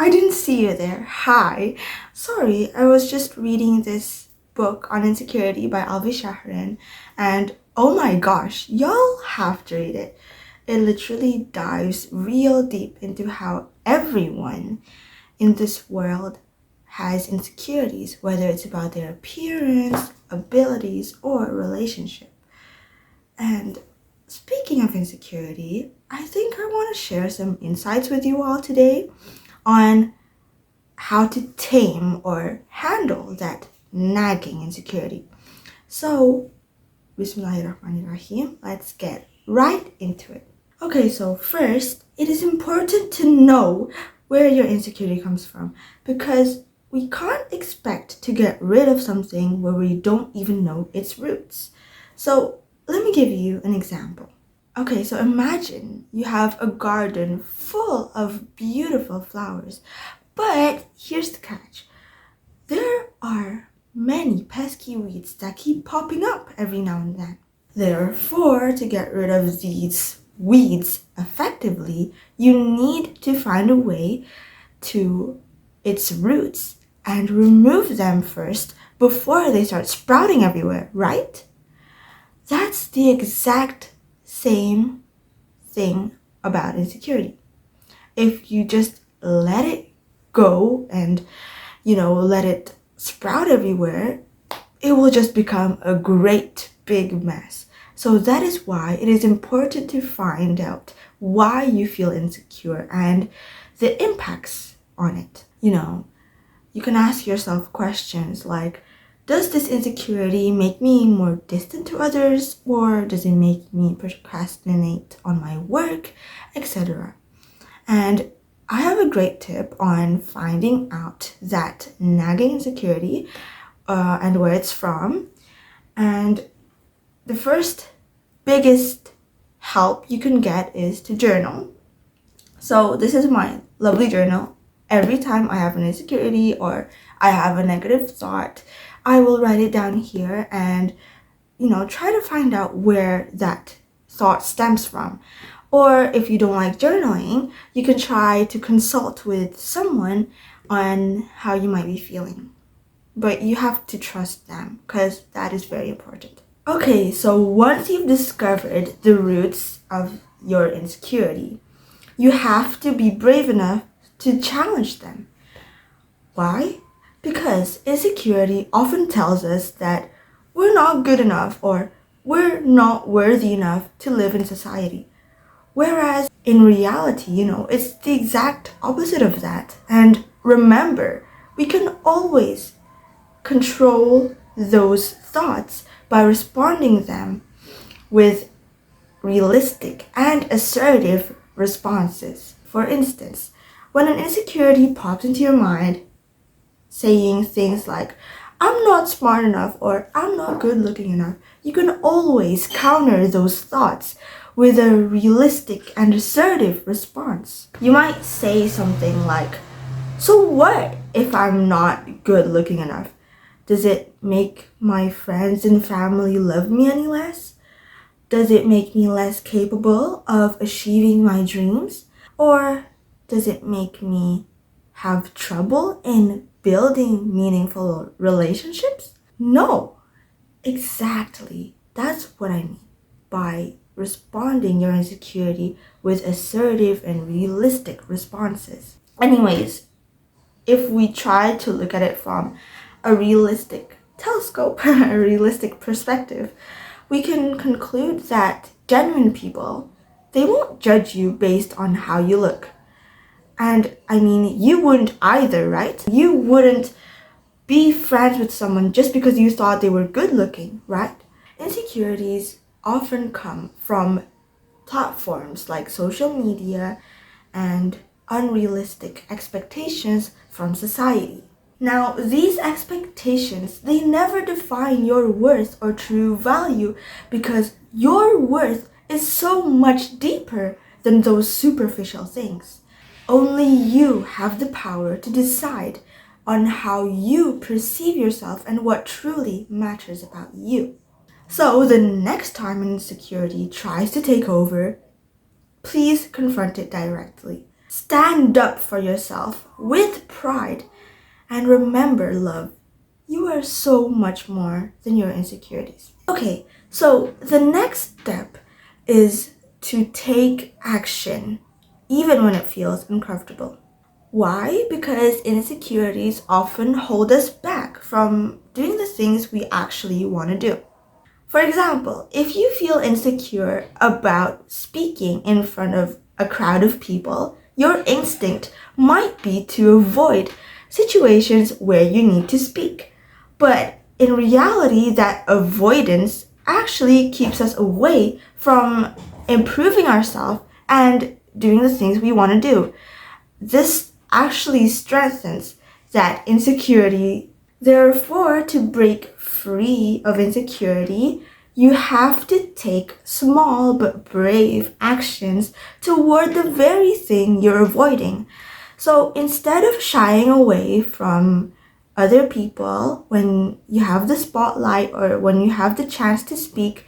I didn't see you there. Hi. Sorry, I was just reading this book on insecurity by Alvi Shahrin, and oh my gosh, y'all have to read it. It literally dives real deep into how everyone in this world has insecurities, whether it's about their appearance, abilities, or relationship. And speaking of insecurity, I think I want to share some insights with you all today on how to tame or handle that nagging insecurity. So, Bismillahirrahmanirrahim, let's get right into it. Okay, so first, it is important to know where your insecurity comes from because we can't expect to get rid of something where we don't even know its roots. So, let me give you an example. Okay, so imagine you have a garden full of beautiful flowers, but here's the catch. There are many pesky weeds that keep popping up every now and then. Therefore, to get rid of these weeds effectively, you need to find a way to its roots and remove them first before they start sprouting everywhere, right? That's the exact same thing about insecurity. If you just let it go and, let it sprout everywhere, it will just become a great big mess. So that is why it is important to find out why you feel insecure and the impacts on it. You can ask yourself questions like, does this insecurity make me more distant to others, or does it make me procrastinate on my work, etc.? And I have a great tip on finding out that nagging insecurity and where it's from. And the first biggest help you can get is to journal. So this is my lovely journal. Every time I have an insecurity or I have a negative thought, I will write it down here and, try to find out where that thought stems from. Or if you don't like journaling, you can try to consult with someone on how you might be feeling. But you have to trust them because that is very important. Okay, so once you've discovered the roots of your insecurity, you have to be brave enough to challenge them. Why? Because insecurity often tells us that we're not good enough or we're not worthy enough to live in society. Whereas in reality, it's the exact opposite of that. And remember, we can always control those thoughts by responding them with realistic and assertive responses. For instance, when an insecurity pops into your mind, saying things like, I'm not smart enough or I'm not good looking enough, you can always counter those thoughts with a realistic and assertive response. You might say something like, so what if I'm not good looking enough? Does it make my friends and family love me any less? Does it make me less capable of achieving my dreams? Or does it make me have trouble in building meaningful relationships? No, exactly. That's what I mean by responding your insecurity with assertive and realistic responses. Anyways, if we try to look at it from a realistic telescope, a realistic perspective, we can conclude that genuine people, they won't judge you based on how you look. And I mean, you wouldn't either, right? You wouldn't be friends with someone just because you thought they were good looking, right? Insecurities often come from platforms like social media and unrealistic expectations from society. Now, these expectations, they never define your worth or true value because your worth is so much deeper than those superficial things. Only you have the power to decide on how you perceive yourself and what truly matters about you. So, the next time an insecurity tries to take over, please confront it directly. Stand up for yourself with pride. And remember, love, you are so much more than your insecurities. Okay, so the next step is to take action, even when it feels uncomfortable. Why? Because insecurities often hold us back from doing the things we actually want to do. For example, if you feel insecure about speaking in front of a crowd of people, your instinct might be to avoid situations where you need to speak. But in reality, that avoidance actually keeps us away from improving ourselves and doing the things we want to do. This actually strengthens that insecurity. Therefore, to break free of insecurity, you have to take small but brave actions toward the very thing you're avoiding. So instead of shying away from other people when you have the spotlight or when you have the chance to speak,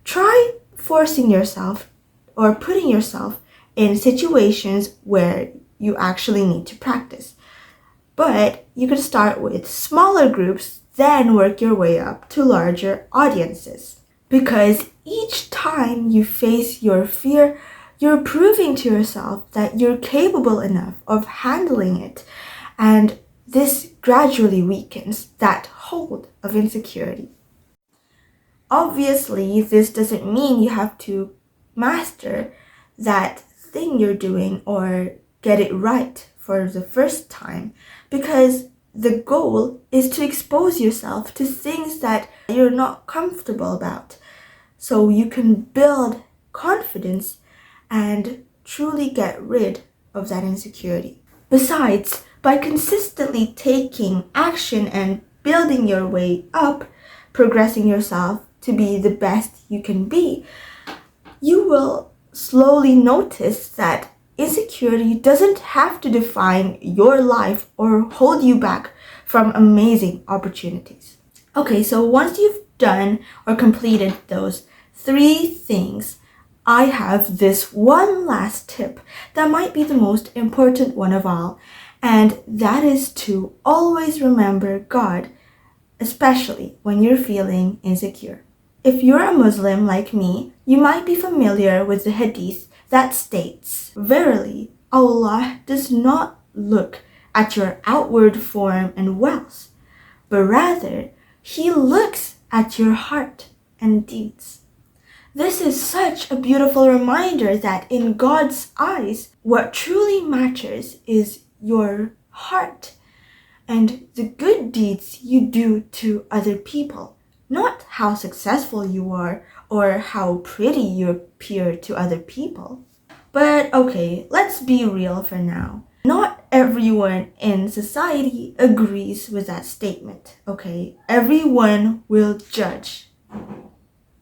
try forcing yourself or putting yourself in situations where you actually need to practice. But you can start with smaller groups, then work your way up to larger audiences. Because each time you face your fear, you're proving to yourself that you're capable enough of handling it. And this gradually weakens that hold of insecurity. Obviously, this doesn't mean you have to master that thing you're doing or get it right for the first time, because the goal is to expose yourself to things that you're not comfortable about so you can build confidence and truly get rid of that insecurity. Besides, by consistently taking action and building your way up, progressing yourself to be the best you can be, you will slowly notice that insecurity doesn't have to define your life or hold you back from amazing opportunities. Okay, so once you've done or completed those 3 things, I have this one last tip that might be the most important one of all, and that is to always remember God, especially when you're feeling insecure. If you're a Muslim like me, you might be familiar with the hadith that states, "Verily, Allah does not look at your outward form and wealth, but rather He looks at your heart and deeds." This is such a beautiful reminder that in God's eyes, what truly matters is your heart and the good deeds you do to other people, not how successful you are or how pretty you appear to other people. But okay, let's be real for now. Not everyone in society agrees with that statement, okay? Everyone will judge,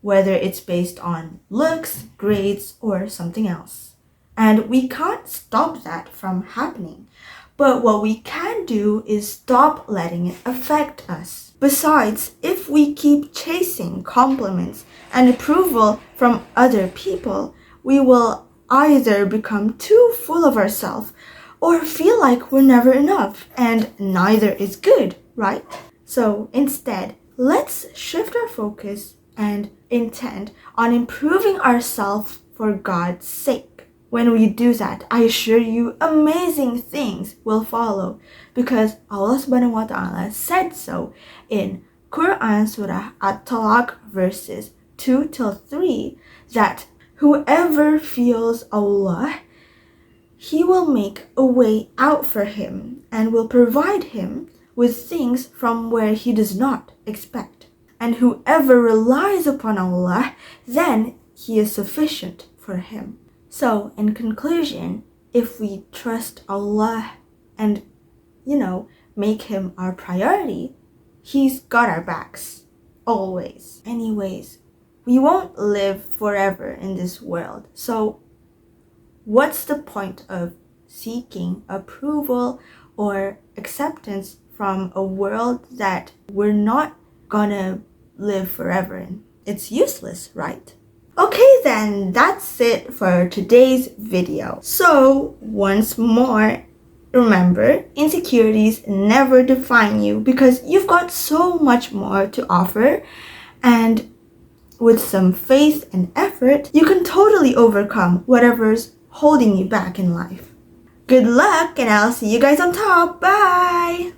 whether it's based on looks, grades, or something else. And we can't stop that from happening. But what we can do is stop letting it affect us. Besides, if we keep chasing compliments and approval from other people, we will either become too full of ourselves or feel like we're never enough, and neither is good, right? So instead, let's shift our focus and intent on improving ourselves for God's sake. When we do that, I assure you amazing things will follow, because Allah subhanahu wa ta'ala said so in Quran Surah At-Talaq verses 2 till 3, that whoever fears Allah, He will make a way out for him and will provide him with things from where he does not expect. And whoever relies upon Allah, then He is sufficient for him. So, in conclusion, if we trust Allah and, make Him our priority, He's got our backs. Always. Anyways, we won't live forever in this world. So, what's the point of seeking approval or acceptance from a world that we're not gonna live forever in? It's useless, right? Okay then that's it for today's video. So once more, remember, insecurities never define you because you've got so much more to offer, and with some faith and effort, you can totally overcome whatever's holding you back in life. Good luck, and I'll see you guys on top. Bye!